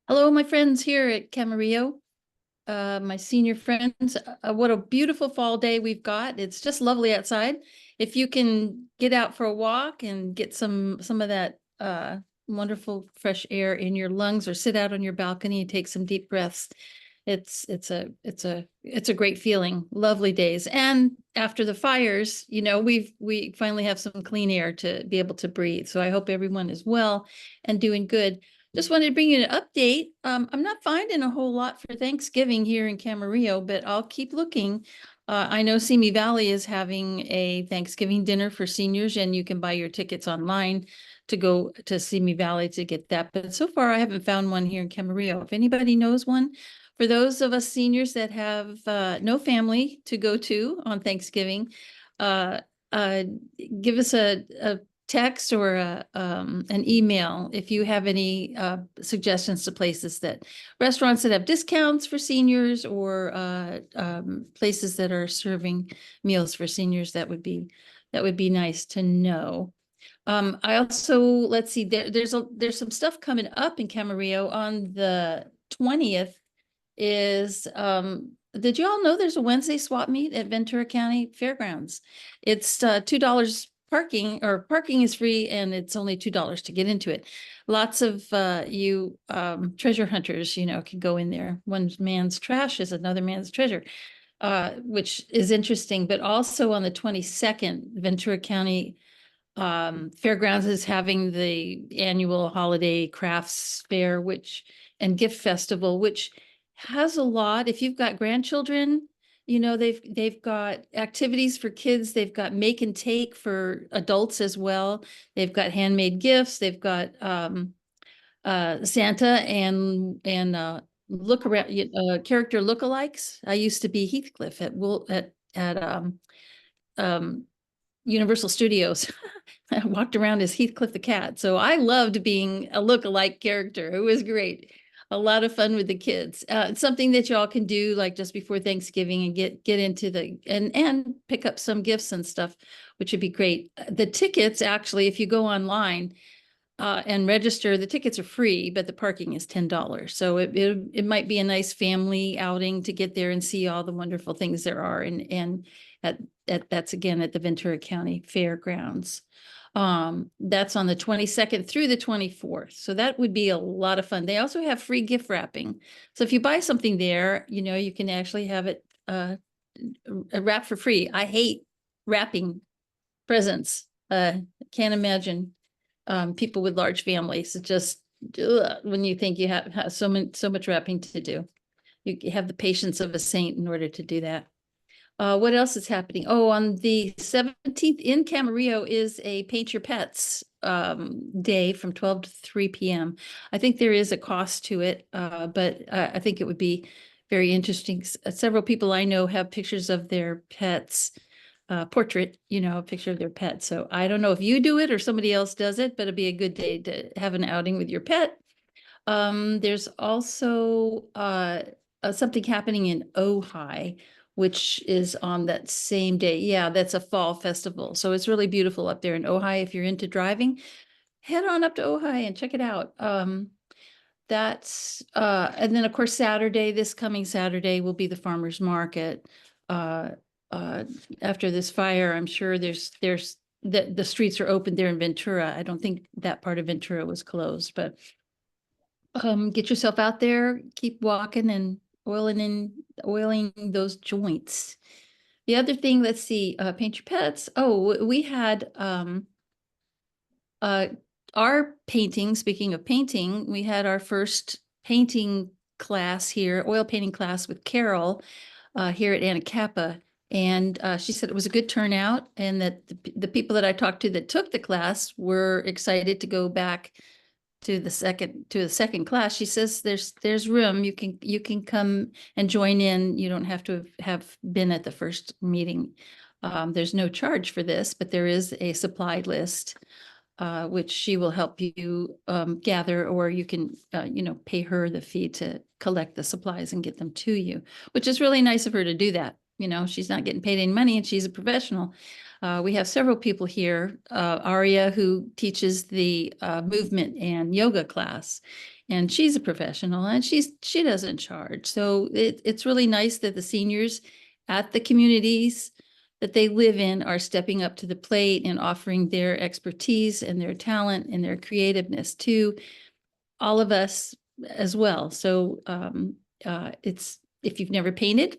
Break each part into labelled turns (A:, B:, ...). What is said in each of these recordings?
A: Hello, my friends here at Camarillo, my senior friends. What a beautiful fall day we've got. It's just lovely outside. If you can get out for a walk and get some of that wonderful fresh air in your lungs, or sit out on your balcony and take some deep breaths, it's a great feeling. Lovely days. And after the fires, we finally have some clean air to be able to breathe. So I hope everyone is well and doing good. Just wanted to bring you an update. I'm not finding a whole lot for Thanksgiving here in Camarillo, but I'll keep looking. I know Simi Valley is having a Thanksgiving dinner for seniors, and you can buy your tickets online to go to Simi Valley to get that. But so far, I haven't found one here in Camarillo. If anybody knows one, for those of us seniors that have no family to go to on Thanksgiving, uh, uh, give us a text or an email if you have any suggestions to places restaurants that have discounts for seniors, or places that are serving meals for seniors. That would be nice to know. I also, let's see, there's some stuff coming up in Camarillo on the 20th. Did you all know there's a Wednesday swap meet at Ventura County Fairgrounds? It's $2 parking, or parking is free, and it's only $2 to get into it. Lots of you treasure hunters, can go in there. One man's trash is another man's treasure, which is interesting. But also on the 22nd, Ventura County Fairgrounds is having the annual holiday crafts fair, and gift festival, which has a lot. If you've got grandchildren, they've got activities for kids. They've got make and take for adults as well. They've got handmade gifts. They've got Santa and look around character lookalikes. I used to be Heathcliff at um, Universal Studios. I walked around as Heathcliff the cat. So I loved being a look-alike character. It was great. A lot of fun with the kids. It's something that y'all can do like just before Thanksgiving and get into and pick up some gifts and stuff, which would be great. The tickets, actually, if you go online and register, the tickets are free, but the parking is $10. So it might be a nice family outing to get there and see all the wonderful things there are. And that's again at the Ventura County Fairgrounds. That's on the 22nd through the 24th. So that would be a lot of fun. They also have free gift wrapping. So if you buy something there, you can actually have it wrapped for free. I hate wrapping presents. Can't imagine people with large families. It's just when you think you have so much wrapping to do. You have the patience of a saint in order to do that. What else is happening? Oh, on the 17th in Camarillo is a Paint Your Pets day from 12 to 3 p.m. I think there is a cost to it, but I think it would be very interesting. Several people I know have pictures of their pets, portrait, a picture of their pet. So I don't know if you do it or somebody else does it, but it'd be a good day to have an outing with your pet. There's also something happening in Ojai, which is on that same day. Yeah, that's a fall festival. So it's really beautiful up there in Ojai. If you're into driving, head on up to Ojai and check it out. And then of course, this coming Saturday will be the farmer's market. Uh, After this fire, I'm sure the streets are open there in Ventura. I don't think that part of Ventura was closed, but get yourself out there, keep walking and oiling those joints. The other thing, let's see, paint your pets. Oh, we had uh our painting, speaking of painting, we had our first painting class here, oil painting class with Carol here at Anacapa. And she said it was a good turnout, and that the people that I talked to that took the class were excited to go back to the second class. She says there's room. You can come and join in. You don't have to have been at the first meeting. There's no charge for this, but there is a supply list, which she will help you gather, or you can pay her the fee to collect the supplies and get them to you, which is really nice of her to do that. She's not getting paid any money, and she's a professional. We have several people here. Aria, who teaches the movement and yoga class, and she's a professional, and she doesn't charge. So it's really nice that the seniors at the communities that they live in are stepping up to the plate and offering their expertise and their talent and their creativeness to all of us as well. So it's, if you've never painted,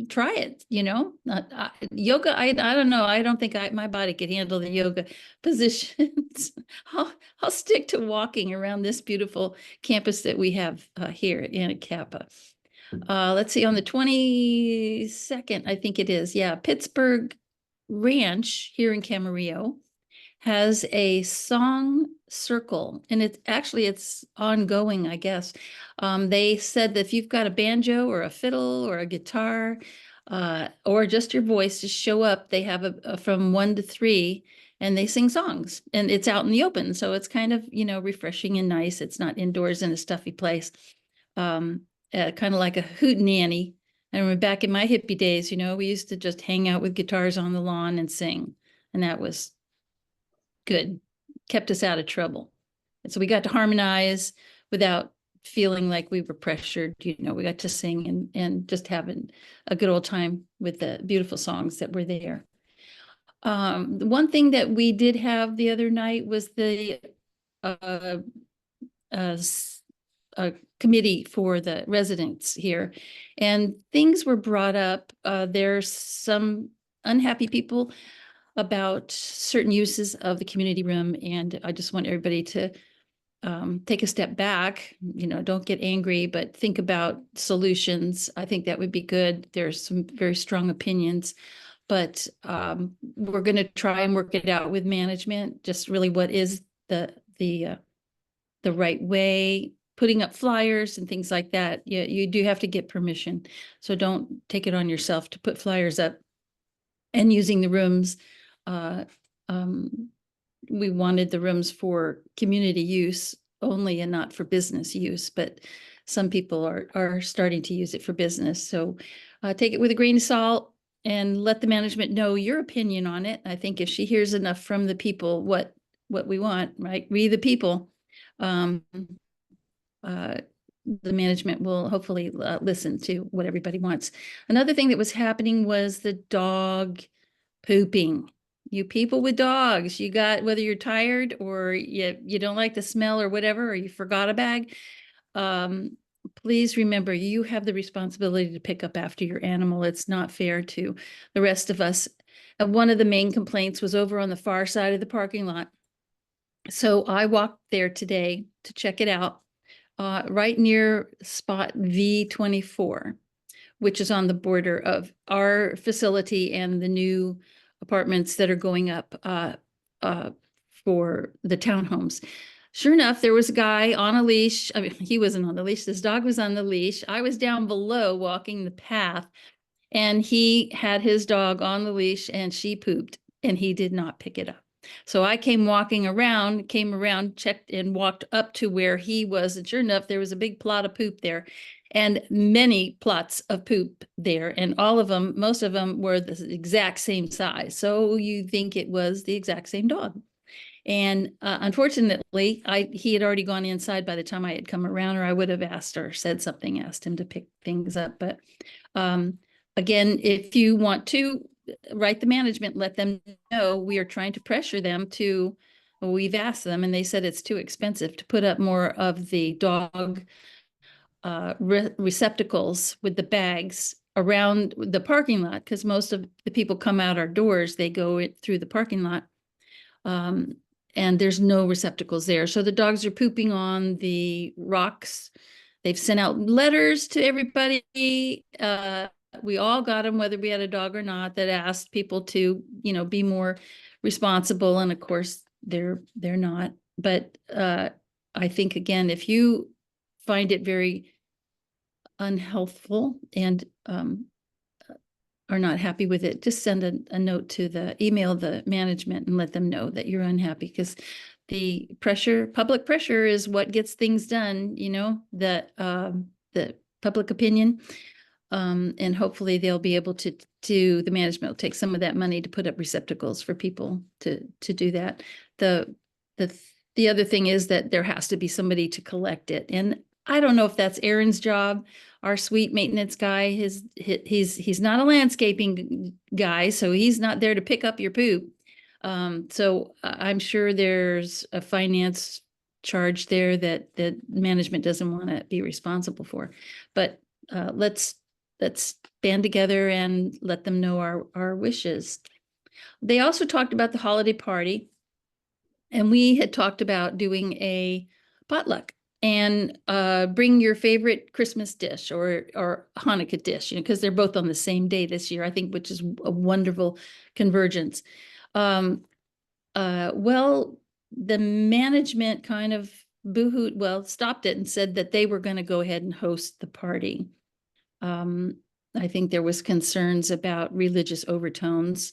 A: try it, yoga. I don't know. I don't think my body could handle the yoga positions. I'll stick to walking around this beautiful campus that we have here at Anacapa. Let's see, on the 22nd, I think it is. Yeah, Pittsburgh Ranch here in Camarillo has a song circle, and it's ongoing, I guess. They said that if you've got a banjo or a fiddle or a guitar, or just your voice, just show up. They have a from 1 to 3, and they sing songs, and it's out in the open, so it's kind of refreshing and nice. It's not indoors in a stuffy place. Kind of like a hootenanny. I remember back in my hippie days, we used to just hang out with guitars on the lawn and sing, and that was good, kept us out of trouble. And so we got to harmonize without feeling like we were pressured. We got to sing and just having a good old time with the beautiful songs that were there. The one thing that we did have the other night was the committee for the residents here, and things were brought up. There's some unhappy people about certain uses of the community room, and I just want everybody to take a step back. Don't get angry, but think about solutions. I think that would be good. There's some very strong opinions, but we're going to try and work it out with management. Just really, what is the right way? Putting up flyers and things like that, you do have to get permission. So don't take it on yourself to put flyers up. And using the rooms, we wanted the rooms for community use only and not for business use, but some people are starting to use it for business. So take it with a grain of salt and let the management know your opinion on it. I think if she hears enough from the people what we want, right? We the people, the management will hopefully listen to what everybody wants. Another thing that was happening was the dog pooping. You people with dogs, you got, whether you're tired or you don't like the smell or whatever, or you forgot a bag, please remember you have the responsibility to pick up after your animal. It's not fair to the rest of us. One of the main complaints was over on the far side of the parking lot. So I walked there today to check it out, right near spot V24, which is on the border of our facility and the new apartments that are going up for the townhomes. Sure enough, there was a guy on a leash. I mean, he wasn't on the leash. This dog was on the leash. I was down below walking the path, and he had his dog on the leash, and she pooped, and he did not pick it up. So I came around, checked, and walked up to where he was. And sure enough, there was a big plot of poop there, and many plots of poop there. And all of them, most of them were the exact same size. So you think it was the exact same dog. And unfortunately, he had already gone inside by the time I had come around, or I would have asked or said something, asked him to pick things up. But again, if you want to write the management, let them know we are trying to pressure them to, we've asked them, and they said it's too expensive to put up more of the dog receptacles with the bags around the parking lot, because most of the people come out our doors, they go through the parking lot, and there's no receptacles there. So the dogs are pooping on the rocks. They've sent out letters to everybody. We all got them, whether we had a dog or not, that asked people to, be more responsible. And of course, they're not. But I think, again, if you find it very unhealthful and are not happy with it, just send a note to email the management and let them know that you're unhappy, because the public pressure is what gets things done, the public opinion. And hopefully they'll be able to the management will take some of that money to put up receptacles for people to do that. The The other thing is that there has to be somebody to collect it. And I don't know if that's Aaron's job, our sweet maintenance guy. He's not a landscaping guy, so he's not there to pick up your poop. So I'm sure there's a finance charge there that management doesn't want to be responsible for. But let's band together and let them know our wishes. They also talked about the holiday party. And we had talked about doing a potluck and bring your favorite Christmas dish or Hanukkah dish, because they're both on the same day this year, I think, which is a wonderful convergence. Um, well, the management kind of boohooed, well, stopped it and said that they were going to go ahead and host the party. I think there was concerns about religious overtones.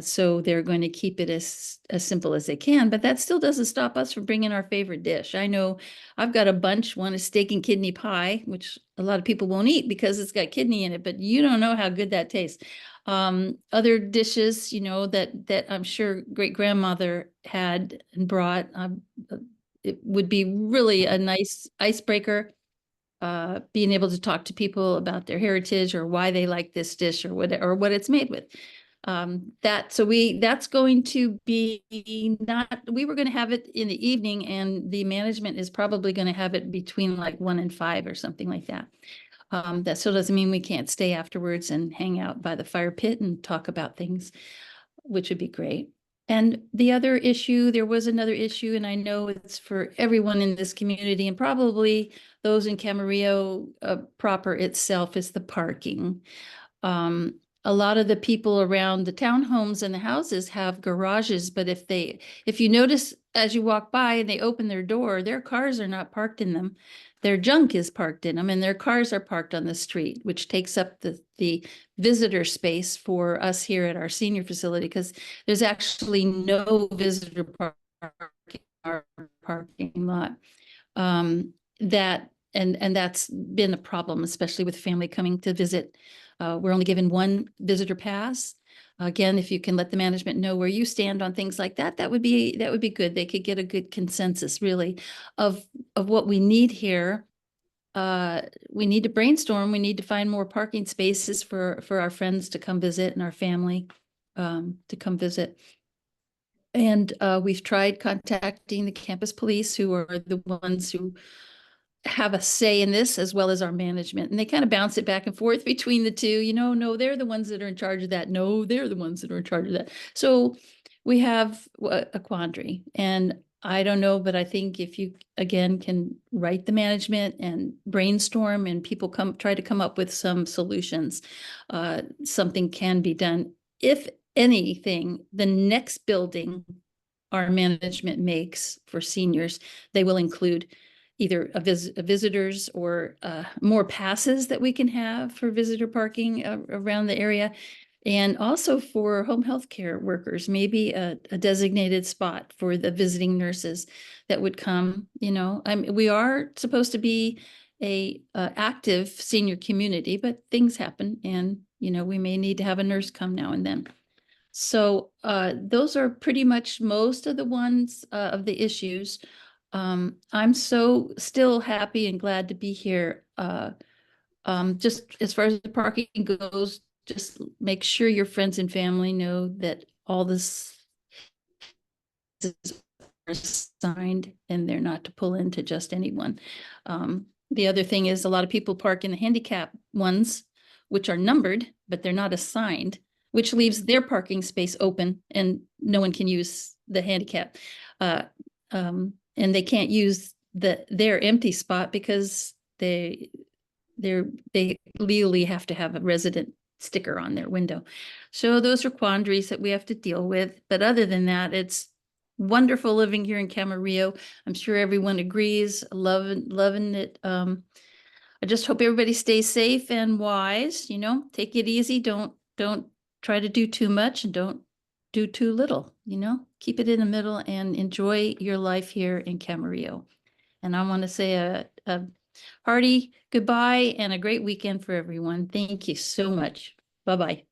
A: So they're going to keep it as simple as they can, but that still doesn't stop us from bringing our favorite dish. I know I've got a bunch. One is steak and kidney pie, which a lot of people won't eat because it's got kidney in it, but you don't know how good that tastes. Other dishes, that I'm sure great grandmother had and brought. It would be really a nice icebreaker, being able to talk to people about their heritage or why they like this dish or what it's made with. That's going to be not, we were going to have it in the evening, and the management is probably going to have it between like 1 and 5 or something like that. That still doesn't mean we can't stay afterwards and hang out by the fire pit and talk about things, which would be great. And there was another issue, and I know it's for everyone in this community and probably those in Camarillo proper itself, is the parking. A lot of the people around the townhomes and the houses have garages, but if you notice as you walk by and they open their door, their cars are not parked in them. Their junk is parked in them, and their cars are parked on the street, which takes up the visitor space for us here at our senior facility, because there's actually no visitor parking in our parking lot. And that's been a problem, especially with family coming to visit. We're only given one visitor pass. Again, if you can let the management know where you stand on things like that, that would be good. They could get a good consensus, really, of what we need here. We need to brainstorm. We need to find more parking spaces for our friends to come visit and our family to come visit. And we've tried contacting the campus police, who are the ones who have a say in this, as well as our management. And they kind of bounce it back and forth between the two. No, they're the ones that are in charge of that. No, they're the ones that are in charge of that. So we have a quandary. And I don't know, but I think if you, again, can write the management and brainstorm and people try to come up with some solutions, something can be done. If anything, the next building our management makes for seniors, they will include either a visitors or more passes that we can have for visitor parking around the area. And also for home health care workers, maybe a designated spot for the visiting nurses that would come. We are supposed to be a active senior community, but things happen, and we may need to have a nurse come now and then. So those are pretty much most of the ones of the issues. I'm so still happy and glad to be here. Just as far as the parking goes, just make sure your friends and family know that all this is signed and they're not to pull into just anyone. The other thing is, a lot of people park in the handicap ones, which are numbered, but they're not assigned, which leaves their parking space open and no one can use the handicap. And they can't use their empty spot because they legally have to have a resident sticker on their window. So those are quandaries that we have to deal with. But other than that, it's wonderful living here in Camarillo. I'm sure everyone agrees. Loving it. I just hope everybody stays safe and wise. Take it easy. Don't try to do too much, and don't do too little. Keep it in the middle and enjoy your life here in Camarillo. And I want to say a hearty goodbye and a great weekend for everyone. Thank you so much. Bye-bye.